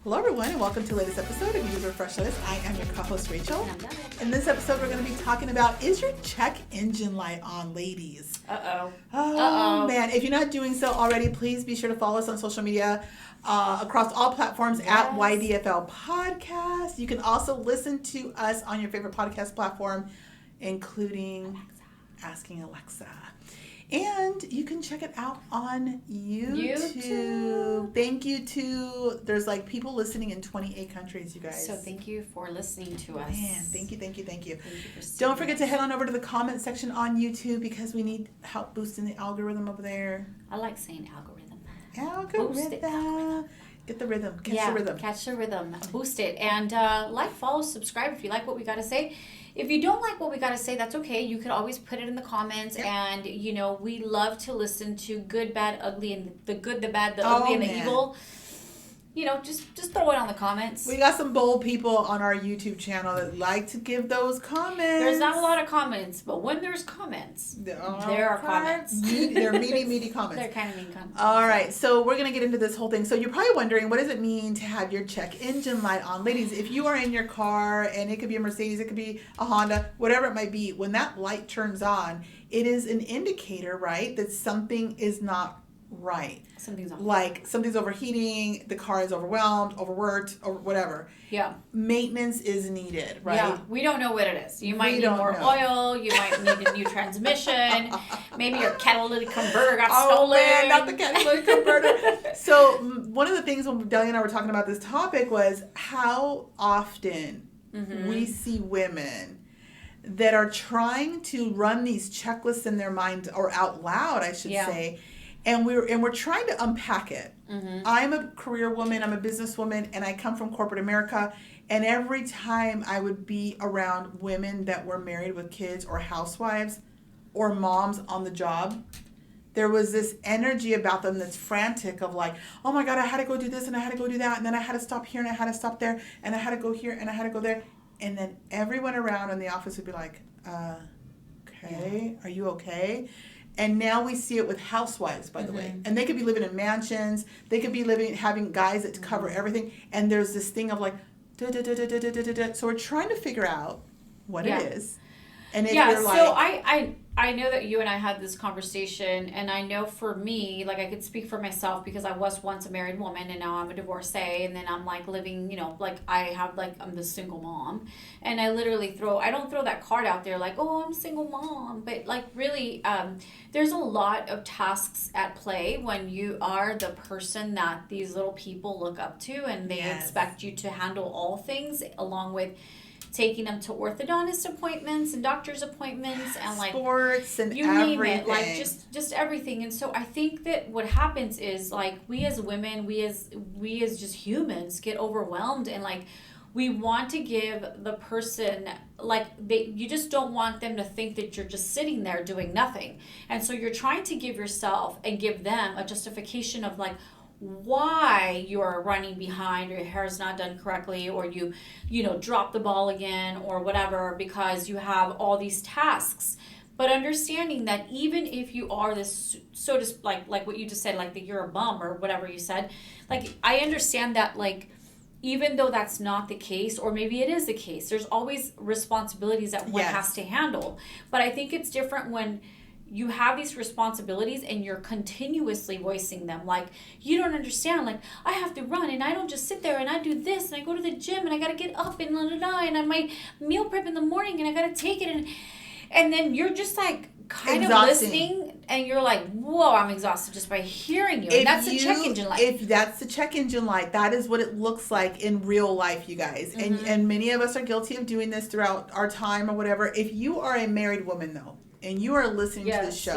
Hello everyone and welcome to the latest episode of User Fresh Lettuce. I am your co-host Rachel. In this episode we're going to be talking about, is your check engine light on, ladies? Oh man, if you're not doing so already, please be sure to follow us on social media across all platforms at YDFL Podcast. You can also listen to us on your favorite podcast platform, including Asking Alexa. And you can check it out on YouTube. Thank you to, there's like people listening in 28 countries, you guys. So thank you for listening to us. Man, thank you. Don't forget to head on over to the comment section on YouTube because we need help boosting the algorithm over there. I like saying algorithm. Algorithm. Get the rhythm. Catch the rhythm. Boost it. And like, follow, subscribe if you like what we got to say. If you don't like what we got to say, that's okay. You could always put it in the comments. Yep. And, you know, we love to listen to good, bad, ugly, and the good, the bad, the ugly, and the evil. You know, just throw it on the comments. We got some bold people on our YouTube channel that like to give those comments. There's not a lot of comments, but when there's comments, there are comments. They're meaty comments. They're kind of mean comments. All right, so we're going to get into this whole thing. So you're probably wondering, what does it mean to have your check engine light on? Ladies, if you are in your car, and it could be a Mercedes, it could be a Honda, whatever it might be, when that light turns on, it is an indicator, right, that something is not right. Something's on. Like something's overheating, the car is overwhelmed, overworked, or whatever. Yeah. Maintenance is needed, right? Yeah. We don't know what it is. You might need more oil. You might need a new transmission. Maybe your catalytic converter got stolen. Oh man, not the catalytic converter. So one of the things when Delia and I were talking about this topic was how often we see women that are trying to run these checklists in their mind, or out loud, I should say. And we're trying to unpack it. I'm a career woman, I'm a businesswoman, and I come from corporate America. And every time I would be around women that were married with kids or housewives or moms on the job, there was this energy about them that's frantic of like, oh my God, I had to go do this and I had to go do that. And then I had to stop here and I had to stop there. And I had to go here and I had to go there. And then everyone around in the office would be like, okay, are you okay? And now we see it with housewives, by the way. And they could be living in mansions. They could be having guys that cover everything. And there's this thing of like, so we're trying to figure out what it is. And if you're like... so I know that you and I had this conversation, and I know for me, like I could speak for myself because I was once a married woman and now I'm a divorcee, and then I'm like living, you know, like I'm the single mom, and I literally I don't throw that card out there like, oh, I'm a single mom, but like really, there's a lot of tasks at play when you are the person that these little people look up to, and they expect you to handle all things along with taking them to orthodontist appointments and doctor's appointments and like sports and you everything. Name it, like just everything. And so I think that what happens is like we as women, we as just humans get overwhelmed, and like we want to give the person like you just don't want them to think that you're just sitting there doing nothing. And so you're trying to give yourself and give them a justification of like why you're running behind, or your hair is not done correctly, or you drop the ball again or whatever, because you have all these tasks. But understanding that even if you are this, so to like what you just said, like that you're a bum or whatever you said, like I understand that, like even though that's not the case, or maybe it is the case, there's always responsibilities that one has to handle. But I think it's different when you have these responsibilities and you're continuously voicing them. Like, you don't understand. Like, I have to run, and I don't just sit there and I do this, and I go to the gym, and I got to get up, and and I might meal prep in the morning, and I got to take it. And then you're just like kind of listening, and you're like, whoa, I'm exhausted just by hearing you. And that's the check engine light. If that's the check engine light, that is what it looks like in real life, you guys. And many of us are guilty of doing this throughout our time or whatever. If you are a married woman, though, and you are listening to this show,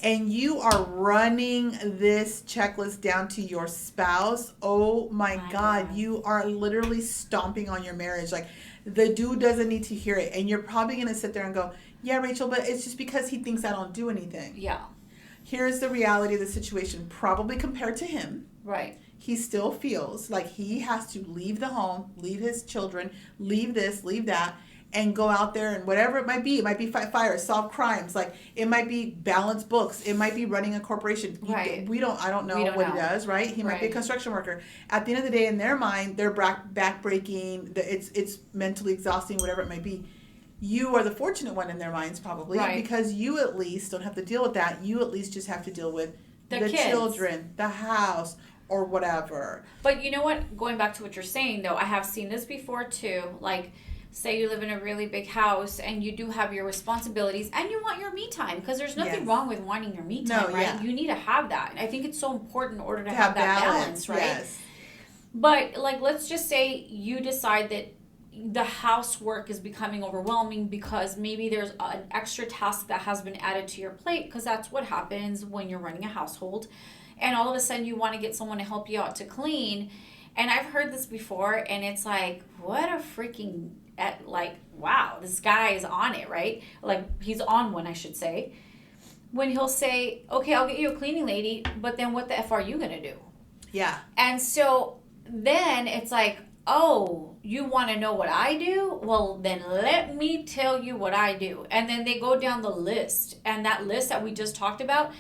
and you are running this checklist down to your spouse, oh my God, you are literally stomping on your marriage. Like, the dude doesn't need to hear it. And you're probably going to sit there and go, yeah, Rachel, but it's just because he thinks I don't do anything. Yeah. Here's the reality of the situation. Probably compared to him. Right. He still feels like he has to leave the home, leave his children, leave this, leave that. and go out there and whatever it might be fight fires, solve crimes, like it might be balance books, it might be running a corporation. Right. I don't know what he does, right? He might be a construction worker. At the end of the day, in their mind, they're backbreaking, it's mentally exhausting, whatever it might be. You are the fortunate one in their minds, probably, because you at least don't have to deal with that. You at least just have to deal with the children, the house, or whatever. But you know what? Going back to what you're saying, though, I have seen this before, too. Like, say you live in a really big house and you do have your responsibilities and you want your me time, because there's nothing wrong with wanting your me time, right? Yeah. You need to have that. I think it's so important in order to have that balance, right? Yes. But, like, let's just say you decide that the housework is becoming overwhelming because maybe there's an extra task that has been added to your plate, because that's what happens when you're running a household, and all of a sudden you want to get someone to help you out to clean. And I've heard this before, and it's like, what a freaking, like, wow, this guy is on it, right? Like, he's on one, I should say, when he'll say, okay, I'll get you a cleaning lady, but then what the F are you gonna do? Yeah. And so then it's like, oh, you want to know what I do? Well, then let me tell you what I do. And then they go down the list. And that list that we just talked about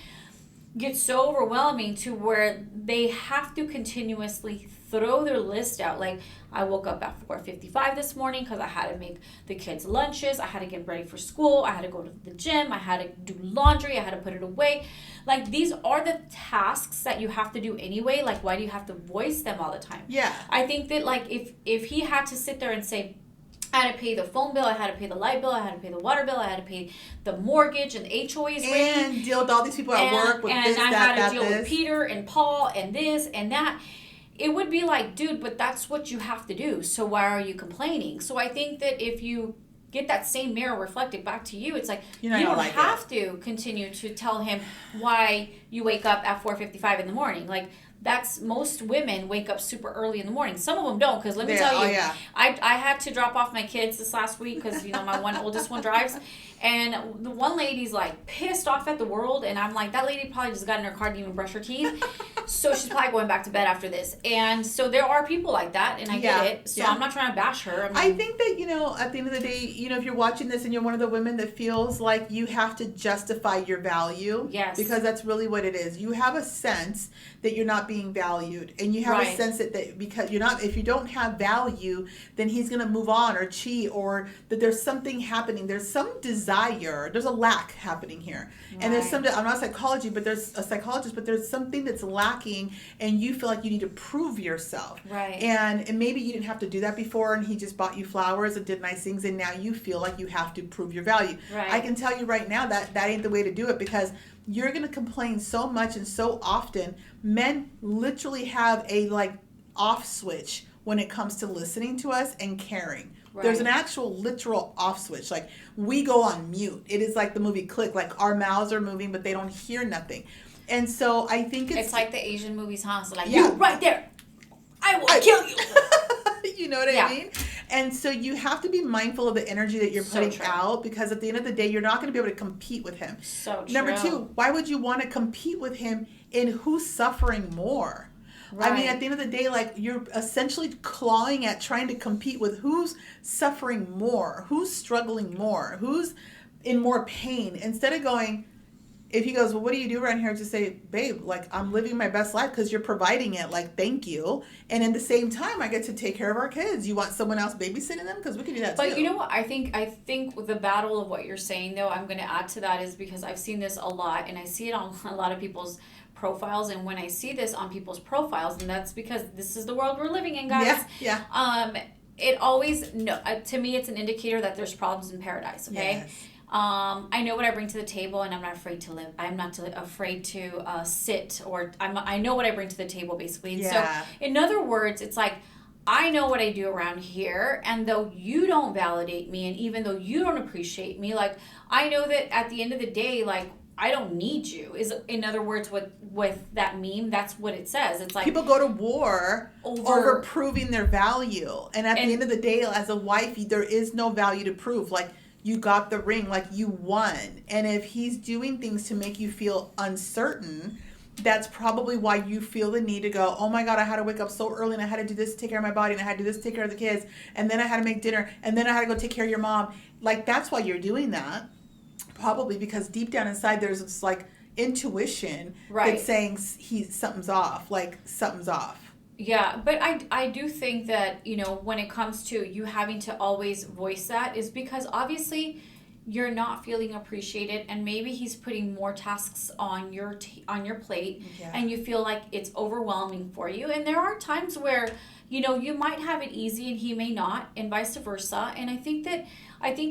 gets so overwhelming to where they have to continuously throw their list out. Like, I woke up at 4:55 this morning because I had to make the kids lunches. I had to get ready for school. I had to go to the gym. I had to do laundry. I had to put it away. Like, these are the tasks that you have to do anyway. Like, why do you have to voice them all the time? Yeah. I think that, like, if he had to sit there and say, I had to pay the phone bill, I had to pay the light bill, I had to pay the water bill, I had to pay the mortgage and the HOA's rate. And deal with all these people at work with this, that, that, and I had to deal with Peter and Paul and this and that. It would be like, dude, but that's what you have to do. So why are you complaining? So I think that if you get that same mirror reflected back to you, it's like, you don't have to continue to tell him why you wake up at 4:55 in the morning. Like, that's, most women wake up super early in the morning. Some of them don't, because let me tell you, I had to drop off my kids this last week because, my oldest one drives. And the one lady's like pissed off at the world, and I'm like, that lady probably just got in her car, didn't even brush her teeth. So she's probably going back to bed after this. And so there are people like that, and I get it. So I'm not trying to bash her. I think that, at the end of the day, if you're watching this and you're one of the women that feels like you have to justify your value. Yes. Because that's really what it is. You have a sense that you're not being valued. And you have a sense that because if you don't have value, then he's going to move on or cheat, or that there's something happening. There's some desire. There's a lack happening here. Right. And there's I'm not but there's a psychologist, but there's something that's lacking, and you feel like you need to prove yourself. Right. And maybe you didn't have to do that before, and he just bought you flowers and did nice things, and now you feel like you have to prove your value. Right. I can tell you right now that ain't the way to do it, because you're going to complain so much and so often. Men literally have a off switch when it comes to listening to us and caring. Right. There's an actual literal off switch. Like, we go on mute. It is like the movie Click. Like, our mouths are moving, but they don't hear nothing. And so I think it's like the Asian movies, huh? So like, you right there, I will kill you. You know what I mean? And so you have to be mindful of the energy that you're putting out, because at the end of the day, you're not going to be able to compete with him. So true. Number two, why would you want to compete with him in who's suffering more? Right. I mean, at the end of the day, you're essentially clawing at trying to compete with who's suffering more, who's struggling more, who's in more pain, instead of going, if he goes, well, what do you do around here? Just say, babe, I'm living my best life because you're providing it. Thank you. And in the same time, I get to take care of our kids. You want someone else babysitting them? Because we can do that too. But you know what? I think with the battle of what you're saying, though, I'm going to add to that, is because I've seen this a lot, and I see it on a lot of people's profiles. And when I see this on people's profiles, and that's because this is the world we're living in, guys. Yeah. It always, to me, it's an indicator that there's problems in paradise. Okay. Yes. I know what I bring to the table, and I'm not afraid to live. I'm not afraid to sit, or I know what I bring to the table, basically. And so, in other words, it's like, I know what I do around here, and though you don't validate me, and even though you don't appreciate me, I know that at the end of the day, I don't need you. Is, in other words, with that meme, that's what it says. It's like, people go to war over proving their value, and at the end of the day, as a wife, there is no value to prove. You got the ring, you won. And if he's doing things to make you feel uncertain, that's probably why you feel the need to go, oh my God, I had to wake up so early and I had to do this to take care of my body and I had to do this to take care of the kids and then I had to make dinner and then I had to go take care of your mom. Like, that's why you're doing that. Probably because deep down inside there's this like intuition that's saying something's off, like something's off. Yeah, but I do think that, you know, when it comes to you having to always voice that is because obviously you're not feeling appreciated and maybe he's putting more tasks on your plate and you feel like it's overwhelming for you. And there are times where, you know, you might have it easy and he may not, and vice versa. And I think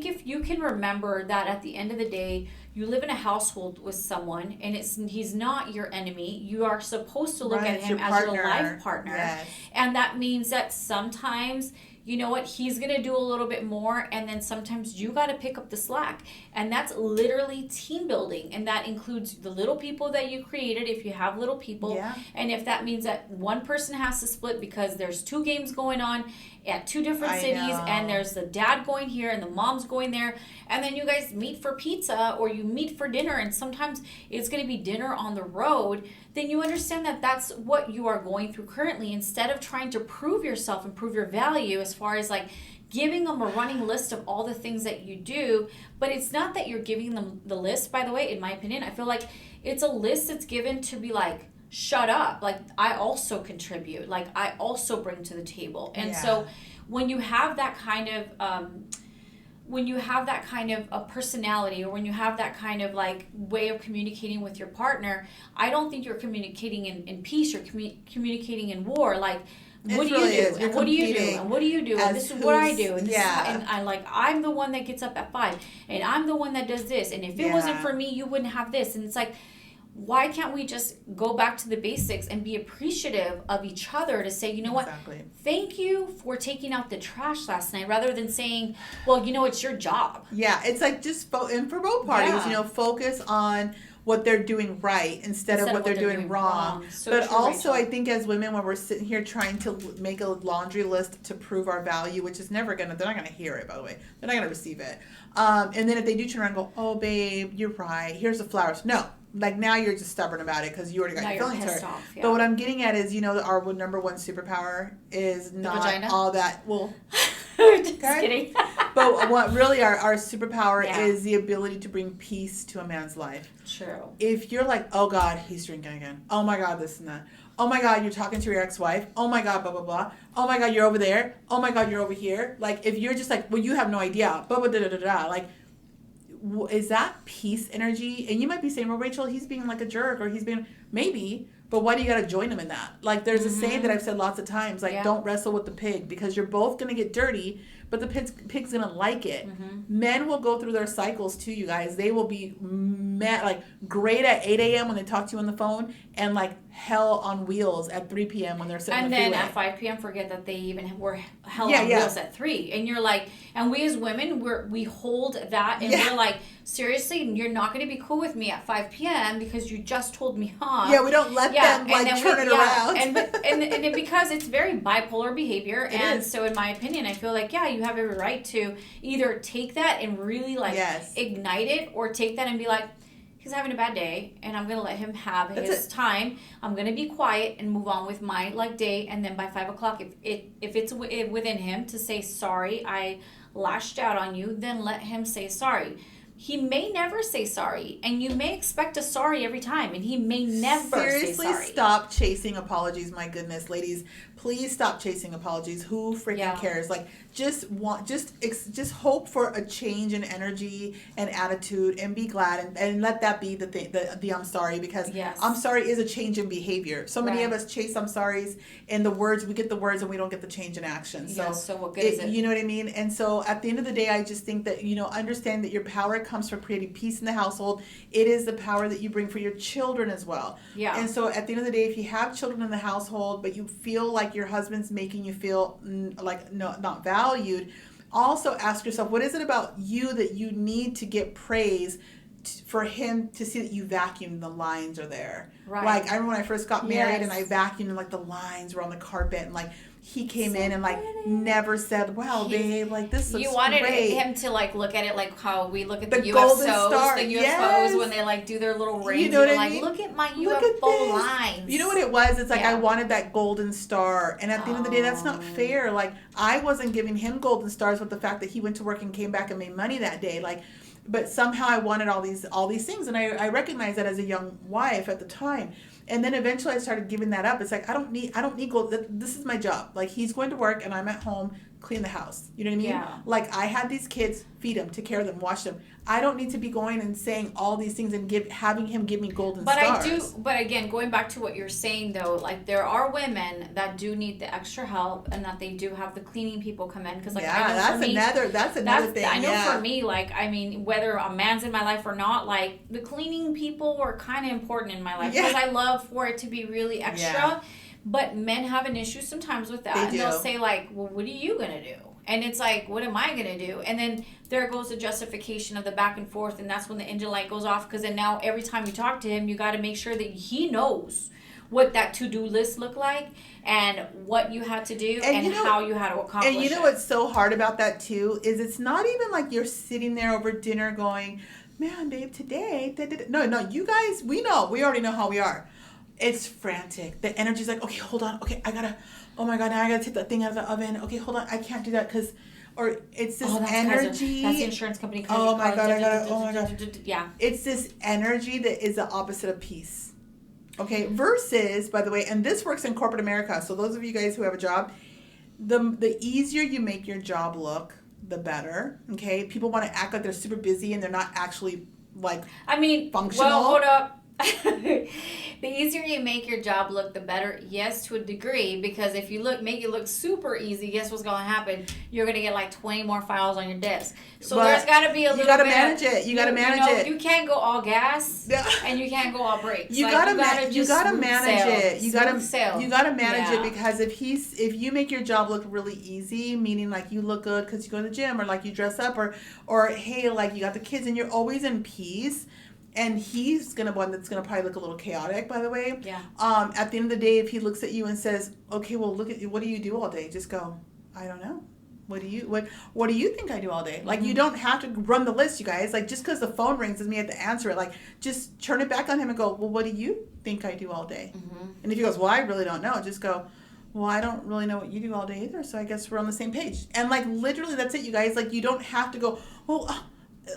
if you can remember that at the end of the day, you live in a household with someone and he's not your enemy. You are supposed to look at him as your life partner. Yes. And that means that sometimes, you know what, he's going to do a little bit more and then sometimes you got to pick up the slack. And that's literally team building. And that includes the little people that you created if you have little people. Yeah. And if that means that one person has to split because there's 2 games going on at 2 different cities and there's the dad going here and the mom's going there and then you guys meet for pizza or you meet for dinner and sometimes it's going to be dinner on the road, then you understand that that's what you are going through currently instead of trying to prove yourself and prove your value as far as like giving them a running list of all the things that you do. But it's not that you're giving them the list, by the way, in my opinion. I feel like it's a list that's given to be like, shut up, like I also contribute, like I also bring to the table. And so when you have that kind of a personality or when you have that kind of like way of communicating with your partner, I don't think you're communicating in peace, you're communicating in war. Like, what do you do? And what do you do? And what do you do? And this is what I do. And this is and I like, I'm the one that gets up at 5 and I'm the one that does this. And if it wasn't for me, you wouldn't have this. And it's like, why can't we just go back to the basics and be appreciative of each other to say, you know what, thank you for taking out the trash last night, rather than saying, well, you know, it's your job. Yeah, it's like just, and for both parties, you know, focus on what they're doing right instead of what they're doing wrong. So but true, also, Rachel. I think as women, when we're sitting here trying to make a laundry list to prove our value, which is never they're not going to hear it, by the way. They're not going to receive it. And then if they do turn around and go, oh, babe, you're right. Here's the flowers. No. Like, now you're just stubborn about it because you already got your feelings hurt. Off, But what I'm getting at is, you know, our number one superpower is not all that. Well, just kidding. But what really our superpower is the ability to bring peace to a man's life. True. If you're like, oh God, he's drinking again. Oh my God, this and that. Oh my God, you're talking to your ex-wife. Oh my God, blah, blah, blah. Oh my God, you're over there. Oh my God, you're over here. Like, if you're just like, well, you have no idea. Blah, blah, da, da, da, da. Like, is that peace energy? And you might be saying, well, Rachel, he's being like a jerk, or he's being, maybe, but why do you got to join him in that? Like, there's a saying that I've said lots of times, like, don't wrestle with the pig, because you're both going to get dirty, but the pig's going to like it. Men will go through their cycles too, you guys. They will be like great at 8 a.m. when they talk to you on the phone, and like hell on wheels at 3 p.m. when they're sitting on the freeway. And then at 5 p.m. forget that they even were hell on wheels at 3. And you're like, and we as women, we hold that, and we're like, seriously, you're not going to be cool with me at 5 p.m. because you just told me off. Yeah, we don't let them like turn it around. And because it's very bipolar behavior. So in my opinion, I feel like, you have every right to either take that and really like ignite it, or take that and be like, he's having a bad day and I'm going to let him have his time. I'm going to be quiet and move on with my like day. And then by 5 o'clock, if it's within him to say, sorry, I lashed out on you, then let him say sorry. He may never say sorry, and you may expect a sorry every time, and he may never say sorry. Seriously, stop chasing apologies. My goodness, ladies, please stop chasing apologies. Who freaking cares? Like, just hope for a change in energy and attitude, and be glad, and let that be the thing. The I'm sorry, because I'm sorry is a change in behavior. So many of us chase I'm sorries, and the words, we get the words, and we don't get the change in action. So, so what good is it? You know what I mean? And so at the end of the day, I just think that, you know, understand that your power comes from creating peace in the household. It is the power that you bring for your children as well. Yeah. And so at the end of the day, if you have children in the household, but you feel like your husband's making you feel like not valued, also ask yourself, what is it about you that you need to get praise for him to see that you vacuumed, the lines are there. Right. Like, I remember when I first got married and I vacuumed, and like the lines were on the carpet, and like he came So in and like pretty. never said, "Wow, babe, like this looks You wanted great." him to like look at it like how we look at The the golden UFOs, star, the UFOs yes. when they like do their little rings. You know what You're I like, mean? look at my Look at UFO this. lines. You know what it was? It's like I Yeah. wanted that golden star, and at the end of the day, that's not Oh. fair. Like I wasn't giving him golden stars with the fact that he went to work and came back and made money that day. Like, but somehow I wanted all these things, and I recognized that as a young wife at the time. And then eventually I started giving that up. It's like I don't need gold. This is my job. Like he's going to work and I'm at home, clean the house. You know what I mean? Yeah. Like I had these kids, feed them, take care of them, watch them. I don't need to be going and saying all these things and having him give me golden But stars. but again, going back to what you're saying though, like there are women that do need the extra help and that they do have the cleaning people come in. Cause like, I know that's for me, that's another thing. I know yeah. for me, like, I mean, whether a man's in my life or not, like the cleaning people were kind of important in my life Yeah. because I love for it to be really extra. Yeah. But men have an issue sometimes with that. They And do. they'll say like, well, what are you going to do? And it's like, what am I going to do? And then there goes the justification of the back and forth. And that's when the engine light goes off. Because then now every time you talk to him, you got to make sure that he knows what that to-do list looked like and what you had to do and how you had to accomplish it. And you know what's so hard about that too is it's not even like you're sitting there over dinner going, man, babe, today. No, you guys, we already know how we are. It's frantic. The energy's like, okay, hold on. Okay, oh my God, now I gotta take that thing out of the oven. Okay, hold on. I can't do that or it's this energy. That's the insurance company. Oh my God, oh my God. Yeah. It's this energy that is the opposite of peace. Okay, versus, by the way, and this works in corporate America. So those of you guys who have a job, the easier you make your job look, the better. Okay, people want to act like they're super busy and they're not actually like functional. Well, hold up. The easier you make your job look, the better. Yes, to a degree, because if you make it look super easy, guess what's going to happen? You're going to get like 20 more files on your desk. So But there's got to be a little bit. You got to manage it. You got to manage it. You can't go all gas Yeah. and you can't go all brakes. You gotta manage it. You gotta manage Yeah. it because if you make your job look really easy, meaning like you look good because you go to the gym or like you dress up or hey, like you got the kids and you're always in peace. And he's one that's gonna probably look a little chaotic, by the way. Yeah. At the end of the day, if he looks at you and says, "Okay, well, look at you. What do you do all day?" Just go, "I don't know. What do you think I do all day?" Like you don't have to run the list, you guys. Like just because the phone rings doesn't mean you have to answer it. Like just turn it back on him and go, "Well, what do you think I do all day?" Mm-hmm. And if he goes, "Well, I really don't know," just go, "Well, I don't really know what you do all day either. So I guess we're on the same page." And like literally, that's it, you guys. Like you don't have to go, "Oh."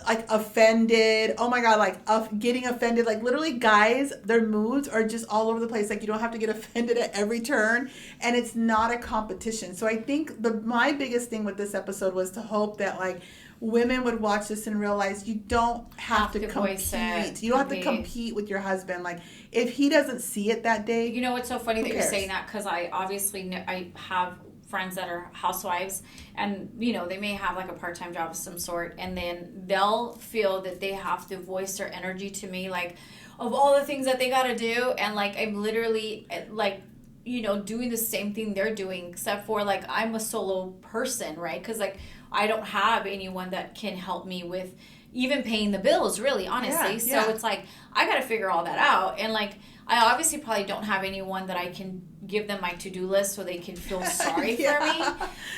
Like offended, oh my God, like getting offended, like literally guys, their moods are just all over the place. Like you don't have to get offended at every turn, and it's not a competition. So I think my biggest thing with this episode was to hope that like women would watch this and realize you don't have to compete. You don't have to compete with your husband. Like if he doesn't see it that day, you know what's so funny that you're saying that, because I obviously I have friends that are housewives, and they may have like a part-time job of some sort, and then they'll feel that they have to voice their energy to me, like of all the things that they got to do, and like I'm literally like doing the same thing they're doing, except for like I'm a solo person, right? Because like I don't have anyone that can help me with even paying the bills, really, honestly. So it's like I got to figure all that out, and like I obviously probably don't have anyone that I can give them my to-do list so they can feel sorry for me.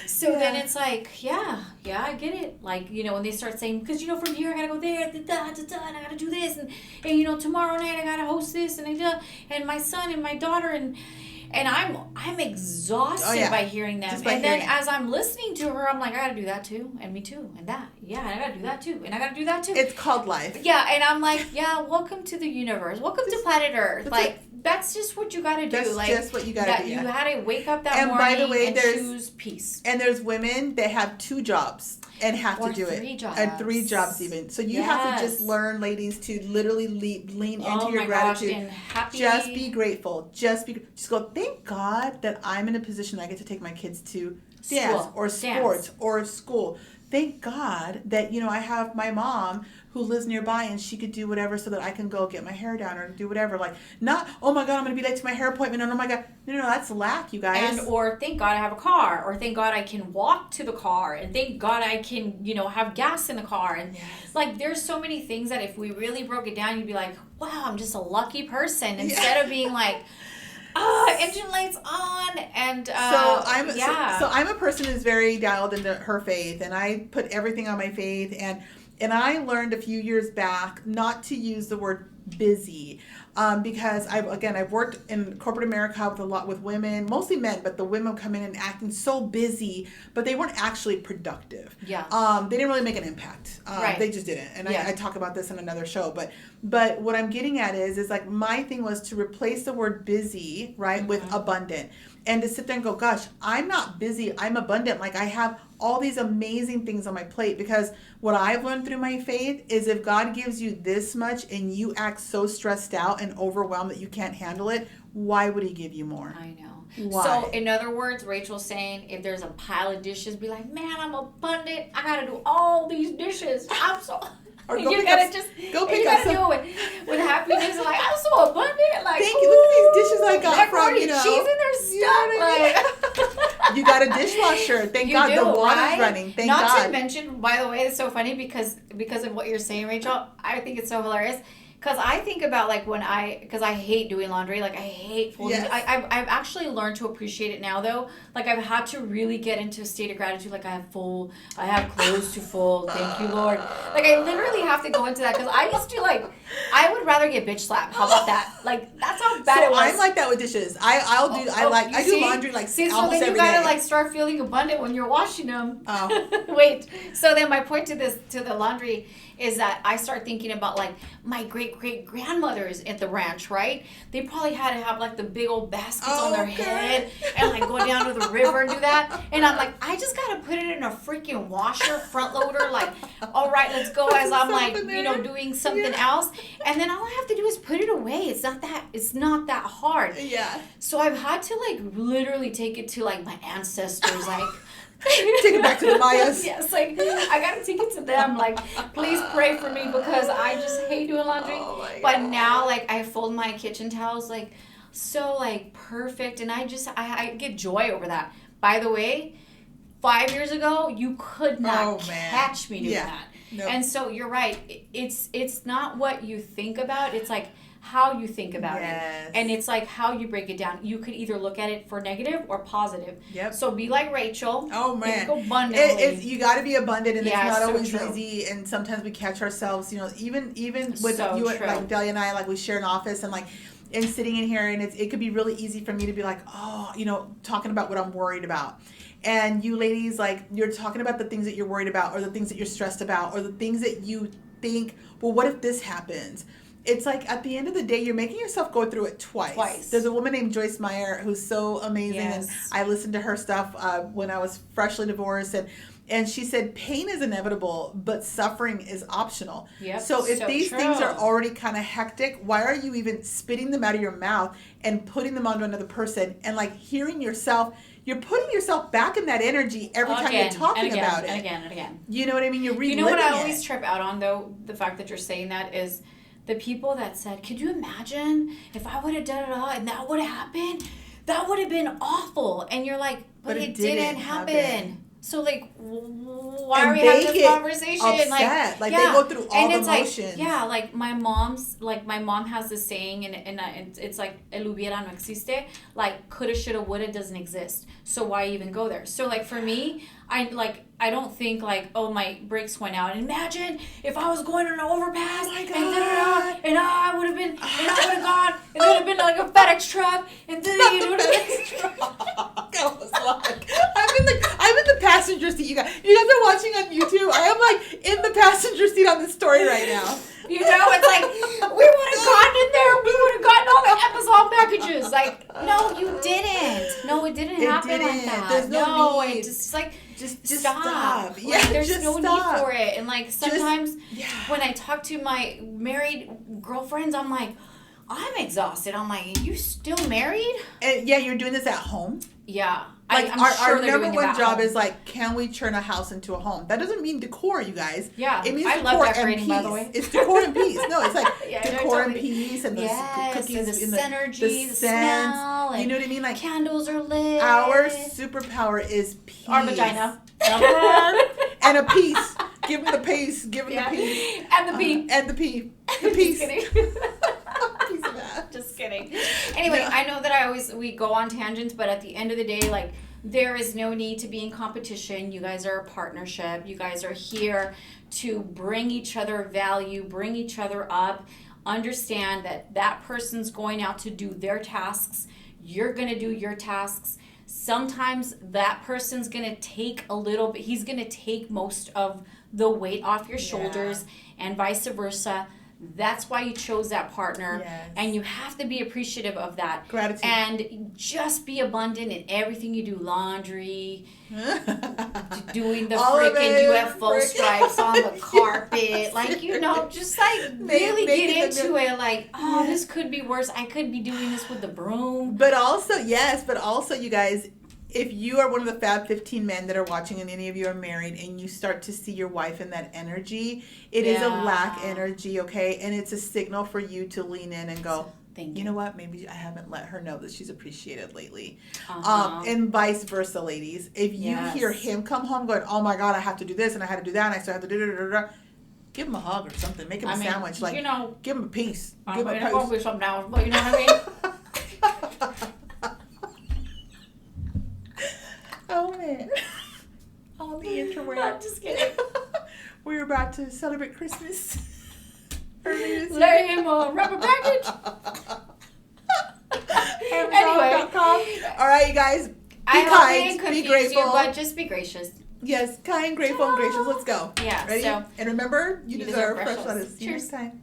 So then it's like, yeah, I get it. Like, when they start saying, because, from here I got to go there, and I got to do this, and tomorrow night I got to host this, and my son and my daughter, and I'm exhausted by hearing them. And then as I'm listening to her, I'm like, I got to do that too, and me too, and that. Yeah, and I got to do that too, and I got to do that too. It's called life. Yeah, and I'm like, yeah, welcome to the universe. Welcome to planet Earth. Like, that's just what you got to do. That's like, just what you got to do. You had to wake up that morning by the way, and choose peace. And there's women that have 2 jobs and have to do 3 jobs. And 3 jobs even. So you have to just learn, ladies, to literally lean into your gratitude. Gosh, and happy. Just be grateful. Just go, thank God that I'm in a position that I get to take my kids to dance or sports or school. Thank God that, I have my mom who lives nearby and she could do whatever so that I can go get my hair done or do whatever. Like, not, oh my God, I'm going to be late to my hair appointment. And oh my God. No, that's lack, you guys. Or thank God I have a car. Or thank God I can walk to the car. And thank God I can, have gas in the car. And like, there's so many things that if we really broke it down, you'd be like, wow, I'm just a lucky person. Instead of being like, Engine lights on, and So I'm a person who's very dialed into her faith, and I put everything on my faith, and I learned a few years back not to use the word busy, because I've worked in corporate America with a lot with women, mostly men, but the women come in and acting so busy, but they weren't actually productive. Yeah. They didn't really make an impact. Right. They just didn't, and Yeah. I talk about this in another show. But what I'm getting at is like my thing was to replace the word busy, right, with abundant. And to sit there and go, gosh, I'm not busy, I'm abundant. Like I have all these amazing things on my plate, because what I've learned through my faith is if God gives you this much and you act so stressed out and overwhelmed that you can't handle it, why would he give you more? I know. Why? So in other words, Rachel's saying if there's a pile of dishes, be like, man, I'm abundant. I gotta do all these dishes. I'm so. Or you gotta do it with happiness. Like I'm so abundant. Like thank you. Look at these dishes I got from cheese in their stuff. You got a dishwasher. Thank God the water's running. Thank God. Not to mention, by the way, it's so funny because of what you're saying, Rachel. I think it's so hilarious. Because I think about like because I hate doing laundry, like I hate folding. Yes. I've actually learned to appreciate it now though. Like I've had to really get into a state of gratitude. Like I have clothes to fold. Thank you, Lord. Like I literally have to go into that because I used to I would rather get bitch slapped. How about that? Like that's how bad it was. I'm like that with dishes. I do laundry like almost every day. So then you gotta start feeling abundant when you're washing them. Oh. Wait. So then my point to the laundry is that I start thinking about like my great grandmothers at the ranch, right? They probably had to have like the big old baskets on their head and like go down to the river and do that. And I'm like, I just gotta put it in a freaking washer, front loader. Like, all right, let's go. As I'm like, doing something else, and then all I have to do is put it away. It's not that hard. Yeah. So I've had to like literally take it to like my ancestors, like. Take it back to the Mayas. Yes, like I gotta take it to them. Like, please pray for me because I just hate doing laundry. Oh my but God. now, like, I fold my kitchen towels like so like perfect, and I get joy over that. By the way, 5 years ago, you could not catch me doing that. Nope. And so you're right. It's not what you think about. It's like how you think about it. And it's like how you break it down. You could either look at it for negative or positive. Yep. So be like Rachel. Oh man. Go abundantly. You got to be abundant, and it's not so always true. easy, and sometimes we catch ourselves, even with So you true. like Delia and I, like we share an office and sitting in here, and it could be really easy for me to be like, talking about what I'm worried about. And you ladies, like, you're talking about the things that you're worried about, or the things that you're stressed about, or the things that you think, well, what if this happens? It's like at the end of the day, you're making yourself go through it twice. There's a woman named Joyce Meyer who's so amazing, Yes. and I listened to her stuff when I was freshly divorced, and she said pain is inevitable, but suffering is optional. Yep, so if so these true. things are already kind of hectic, why are you even spitting them out of your mouth and putting them onto another person and like hearing yourself? You're putting yourself back in that energy every time you're talking about it. And again and again. You know what I mean? You're reliving You know what I it. always trip out on, though? The fact that you're saying that is the people that said, could you imagine if I would have done it all and that would have happened? That would have been awful. And you're like, but it didn't happen. So, like, why are we having this conversation? Upset. Like they go through all the emotions. Like my mom has this saying, and it's like, el hubiera no existe. Like, coulda, shoulda, woulda doesn't exist. So why even go there? So, like, for me, I don't think like, oh, my brakes went out. Imagine if I was going on an overpass and I would have been, and I would have gone, and there would have been like a FedEx truck, and then it would have I'm in the passenger seat. You guys are watching on YouTube. I am like in the passenger seat on this story right now. You know, it's like we would have gotten in there. We would have gotten all the Amazon packages. Like, no, you didn't. No, it didn't happen like that. There's no need. It just like just stop. stop. Like, Yeah, there's just no stop. need for it. And like sometimes Yeah. when I talk to my married girlfriends, I'm like, I'm exhausted. I'm like, you still married? And yeah, you're doing this at home. Yeah. Like I'm our sure they're number doing it one at job home. is like, can we turn a house into a home? That doesn't mean decor, you guys. Yeah, it means I decor love and decorating, peace. by the way. It's decor and peace. No, it's like Yeah, decor and totally. peace and the cookies and the and synergy, the scents. smell. You know what I mean? Like candles are lit. our superpower is peace. Our vagina. And a piece. Give him the piece. Give him the piece. And the pee. And the pee. The Just piece. kidding. Piece of that. Just kidding. Anyway, No. I know that we go on tangents, but at the end of the day, like, there is no need to be in competition. You guys are a partnership. You guys are here to bring each other value, bring each other up. Understand that that person's going out to do their tasks. You're going to do your tasks. Sometimes that person's going to take a little bit, he's going to take most of the weight off your shoulders, and vice versa. That's why you chose that partner. Yes. And you have to be appreciative of that. Gratitude. And just be abundant in everything you do. Laundry, doing the All of freaking it, UFO stripes on the carpet. Like, you know, just like really Make get it into it. Like, oh, Yeah. this could be worse. I could be doing this with the broom. But also, you guys, if you are one of the Fab 15 men that are watching and any of you are married and you start to see your wife in that energy, it is a lack energy, okay? And it's a signal for you to lean in and go, Thank you know what? Maybe I haven't let her know that she's appreciated lately. Uh-huh. And vice versa, ladies. If you hear him come home going, oh my God, I have to do this and I had to do that and I still have to do da-da-da-da-da, give him a hug or something. Make him a sandwich. Like, you know, give him a piece. I'm Give him going to a go piece. with something else, but you know what I mean? Oh man. All the interwebs. I'm just kidding. We're about to celebrate Christmas. Early this year. Let him wrap a package. Anyway. Amazon.com. All right, you guys. Be I hope I kind. didn't Be confuse grateful. you, but just be gracious. Yes, kind, grateful, and gracious. Let's go. Yeah, Ready? so And remember, you deserve fresh lettuce. See you Cheers. next time.